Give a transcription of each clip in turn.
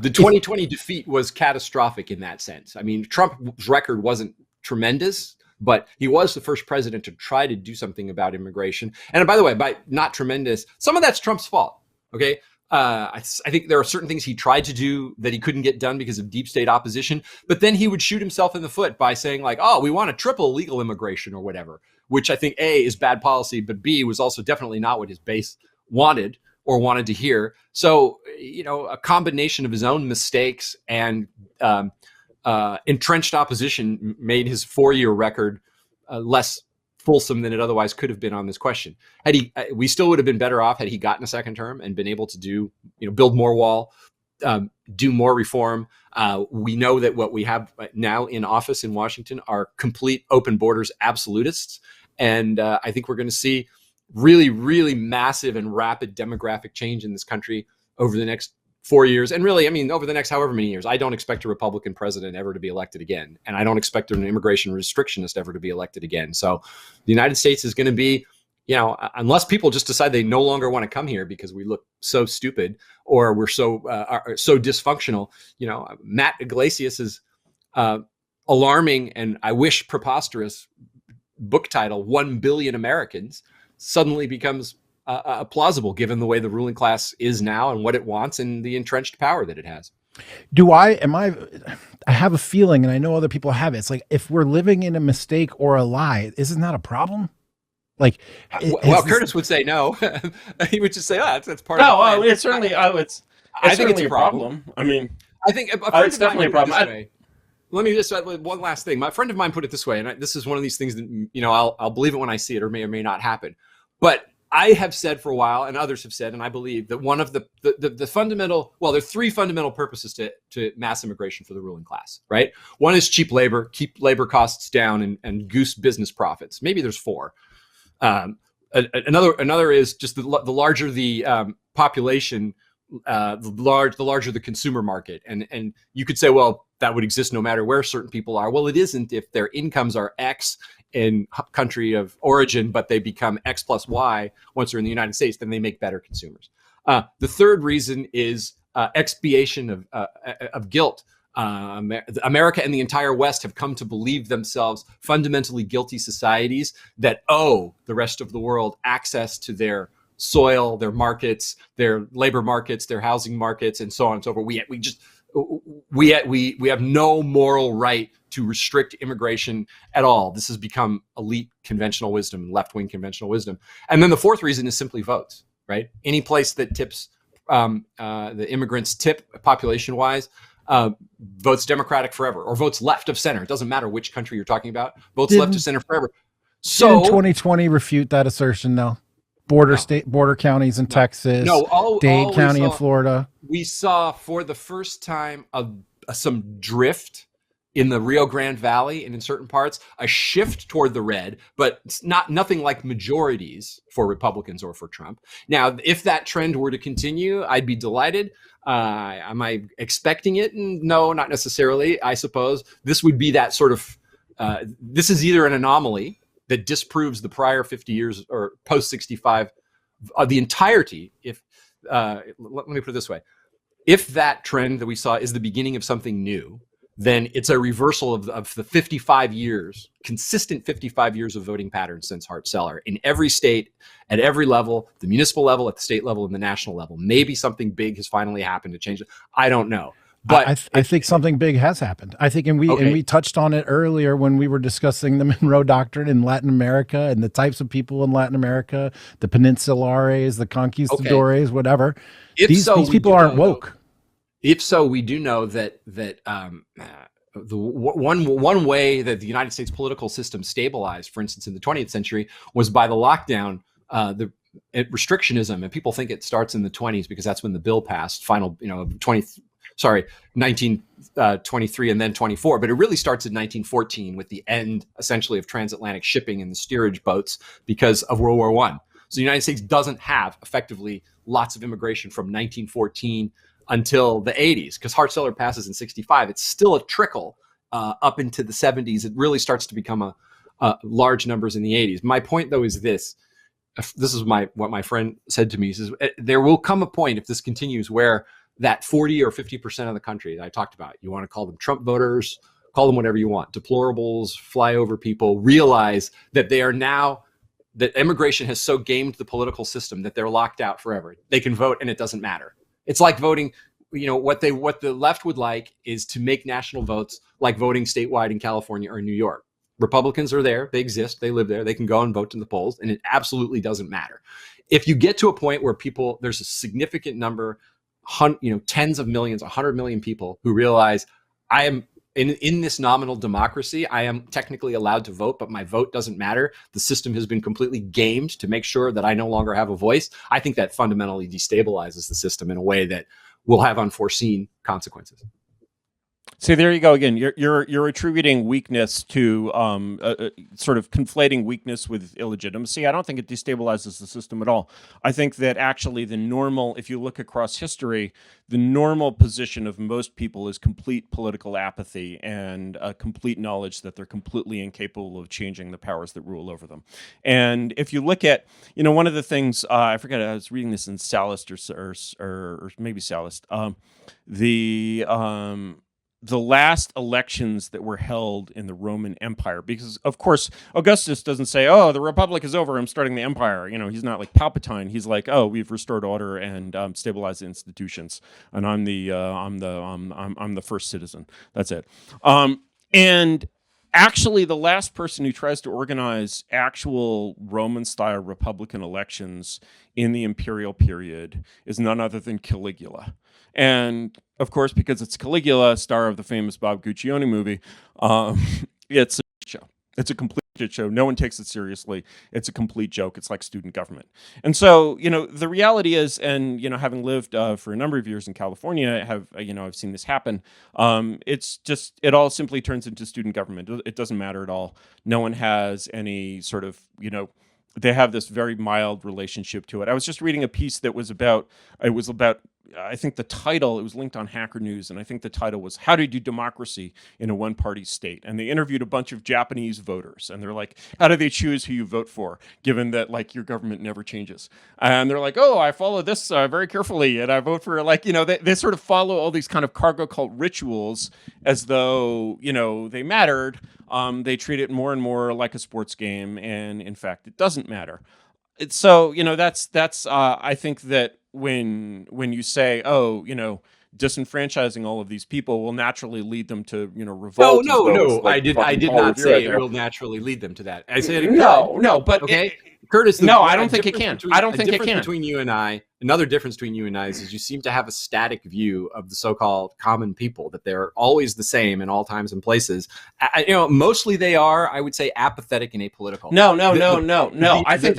The 2020 defeat was catastrophic in that sense. I mean, Trump's record wasn't tremendous, but he was the first president to try to do something about immigration. And by the way, by not tremendous, some of that's Trump's fault. Okay. I think there are certain things he tried to do that he couldn't get done because of deep state opposition, but then he would shoot himself in the foot by saying like, oh, we want to triple legal immigration or whatever, which I think A, is bad policy, but B, was also definitely not what his base wanted or wanted to hear. So, a combination of his own mistakes and entrenched opposition made his 4-year record less fulsome than it otherwise could have been on this question. We still would have been better off had he gotten a second term and been able to build more wall, do more reform. We know that what we have now in office in Washington are complete open borders absolutists. And I think we're going to see really, really massive and rapid demographic change in this country over the next 4 years. And really, I mean, over the next however many years. I don't expect a Republican president ever to be elected again. And I don't expect an immigration restrictionist ever to be elected again. So the United States is going to be, unless people just decide they no longer want to come here because we look so stupid or we're so dysfunctional. Matt Iglesias's alarming and I wish preposterous book title, 1 Billion Americans, suddenly becomes plausible given the way the ruling class is now and what it wants and the entrenched power that it has. I have a feeling, and I know other people have it. It's like, if we're living in a mistake or a lie, isn't that a problem? Like, Curtis would say no. He would just say, "Oh, that's part of the plan." No, it's certainly. I think it's a problem. I mean, I think it's definitely a problem. Let me just one last thing. My friend of mine put it this way, and this is one of these things that I'll believe it when I see it, or may not happen. But I have said for a while, and others have said, and I believe that one of the fundamental, there are 3 fundamental purposes to mass immigration for the ruling class, right? One is cheap labor, keep labor costs down, and goose business profits. Maybe there's 4. Another is just the larger the population, the larger the consumer market, and you could say, well, that would exist no matter where certain people are. Well, it isn't if their incomes are X in country of origin, but they become X plus Y once they're in the United States, then they make better consumers. The third reason is expiation of guilt. America and the entire West have come to believe themselves fundamentally guilty societies that owe the rest of the world access to their soil, their markets, their labor markets, their housing markets, and so on and so forth. We have no moral right to restrict immigration at all. This has become elite conventional wisdom, left-wing conventional wisdom. And then the fourth reason is simply votes, right? Any place that tips the immigrants tip population-wise votes Democratic forever, or votes left of center. It doesn't matter which country you're talking about. Votes left of center forever. So didn't 2020 refute that assertion, though? Border counties in Texas, Dade County in Florida. We saw for the first time some drift in the Rio Grande Valley and in certain parts, a shift toward the red, but it's nothing like majorities for Republicans or for Trump. Now, if that trend were to continue, I'd be delighted. Am I expecting it? No, not necessarily. I suppose this would be that sort of, this is either an anomaly that disproves the prior 50 years or post 65, the entirety. Let me put it this way. If that trend that we saw is the beginning of something new, then it's a reversal of the 55 years, consistent 55 years of voting patterns since Hart-Celler in every state, at every level, the municipal level, at the state level, and the national level. Maybe something big has finally happened to change it. I don't know. But I think something big has happened. I think, and we touched on it earlier when we were discussing the Monroe Doctrine in Latin America and the types of people in Latin America, the Peninsulares, the Conquistadores, whatever. These people aren't woke. If so, we do know that the one way that the United States political system stabilized, for instance, in the 20th century, was by the lockdown, the restrictionism, and people think it starts in the 20s because that's when the bill passed. 1923 and then 24, but it really starts in 1914 with the end, essentially, of transatlantic shipping and the steerage boats because of World War I. So the United States doesn't have effectively lots of immigration from 1914 until the 80s, because Hart-Celler passes in 65. It's still a trickle up into the 70s. It really starts to become a large numbers in the 80s. My point, though, is this. This is what my friend said to me. He says, there will come a point, if this continues, where that 40 or 50% of the country that I talked about. You want to call them Trump voters, call them whatever you want, deplorables, flyover people, realize that they are now, that immigration has so gamed the political system that they're locked out forever. They can vote and it doesn't matter. It's like voting, what the left would like is to make national votes like voting statewide in California or New York. Republicans are there, they exist, they live there, they can go and vote in the polls, and it absolutely doesn't matter. If you get to a point where there's a significant number, tens of millions, 100 million people who realize I am in this nominal democracy, I am technically allowed to vote, but my vote doesn't matter. The system has been completely gamed to make sure that I no longer have a voice. I think that fundamentally destabilizes the system in a way that will have unforeseen consequences. See, there you go again. You're attributing weakness to sort of conflating weakness with illegitimacy. I don't think it destabilizes the system at all. I think that actually the normal, if you look across history, the normal position of most people is complete political apathy and complete knowledge that they're completely incapable of changing the powers that rule over them. And if you look at, one of the things, I forget, I was reading this in Sallust or maybe Sallust, the last elections that were held in the Roman Empire, because of course Augustus doesn't say, "Oh, the Republic is over, I'm starting the empire." He's not like Palpatine. He's like, "Oh, we've restored order and stabilized the institutions, and I'm the first citizen." That's it. And actually, the last person who tries to organize actual Roman-style Republican elections in the imperial period is none other than Caligula. And of course, because it's Caligula, star of the famous Bob Guccione movie, it's a show. It's a complete shit show. No one takes it seriously. It's a complete joke. It's like student government. And so, the reality is, and, having lived for a number of years in California, I've seen this happen. It's just, it all simply turns into student government. It doesn't matter at all. No one has any sort of, they have this very mild relationship to it. I was just reading a piece that was about, I think the title, it was linked on Hacker News, and I think the title was "How to Do Democracy in a One-Party State." And they interviewed a bunch of Japanese voters, and they're like, how do they choose who you vote for, given that, like, your government never changes? And they're like, "Oh, I follow this very carefully, and I vote for," they sort of follow all these kind of cargo cult rituals as though, they mattered. They treat it more and more like a sports game, and in fact, it doesn't matter. So, that's I think that when you say, "Oh, disenfranchising all of these people will naturally lead them to, revolt." No. I did not say it will naturally lead them to that. I said it but okay. Curtis, I don't think it can. I don't think it can. Between you and I, another difference between you and I is you seem to have a static view of the so-called common people, that they're always the same in all times and places. Mostly they are, I would say, apathetic and apolitical. No. I think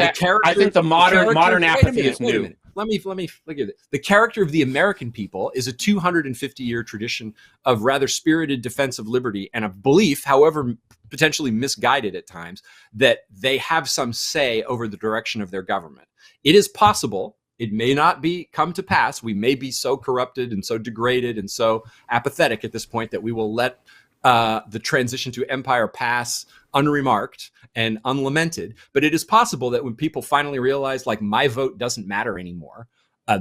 the modern apathy is new. Let me look at it. The character of the American people is a 250-year tradition of rather spirited defense of liberty and of belief, however potentially misguided at times, that they have some say over the direction of their government. It is possible, it may not come to pass, we may be so corrupted and so degraded and so apathetic at this point that we will let the transition to empire pass unremarked and unlamented. But it is possible that when people finally realize, like, my vote doesn't matter anymore,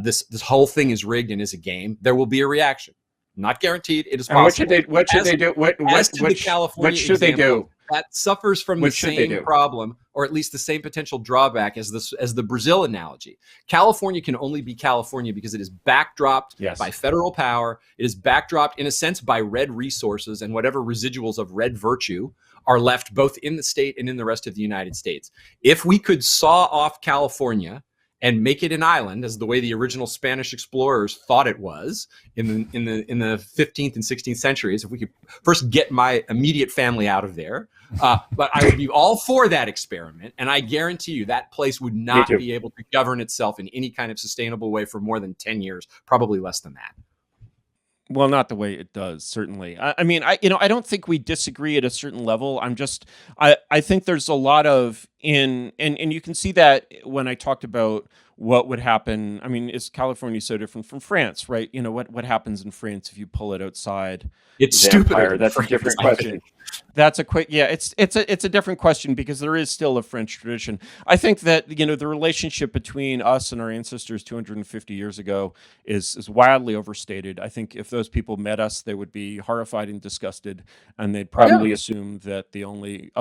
this whole thing is rigged and is a game, there will be a reaction. Not guaranteed. It is possible. What should they do? What should they do? That suffers from the same problem, or at least the same potential drawback as the Brazil analogy. California can only be California because it is backdropped by federal power. It is backdropped, in a sense, by red resources, and whatever residuals of red virtue are left both in the state and in the rest of the United States. If we could saw off California and make it an island, as the way the original Spanish explorers thought it was in the 15th and 16th centuries, if we could first get my immediate family out of there, but I would be all for that experiment, and I guarantee you that place would not be able to govern itself in any kind of sustainable way for more than 10 years, probably less than that. Well, not the way it does, certainly. I mean, I don't think we disagree at a certain level. I think there's a lot of and you can see that when I talked about what would happen. I mean, is California so different from France, right? You know, what happens in France if you pull it outside? It's stupid. That's a different question. That's a quick, yeah. It's a different question because there is still a French tradition. I think that, you know, the relationship between us and our ancestors 250 years ago is wildly overstated. I think if those people met us, they would be horrified and disgusted, and they'd probably assume that the only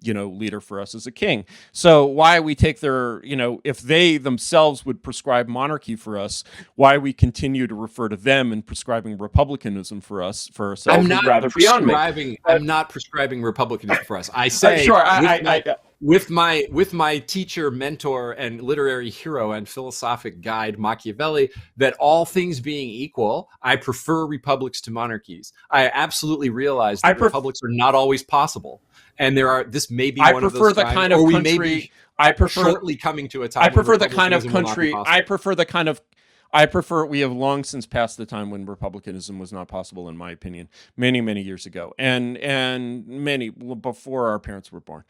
you know, leader for us is a king. So why we take their, you know, if they themselves would prescribe monarchy for us, why we continue to refer to them and prescribing republicanism for ourselves? I'm not prescribing republicanism for us. I say with my teacher, mentor, and literary hero and philosophic guide Machiavelli, that all things being equal, I prefer republics to monarchies. I absolutely realize that republics are not always possible, and this may be one of those times, kind of country. I prefer shortly coming to a time. I prefer the kind of country. I prefer. We have long since passed the time when republicanism was not possible, in my opinion, many years ago, and many before our parents were born.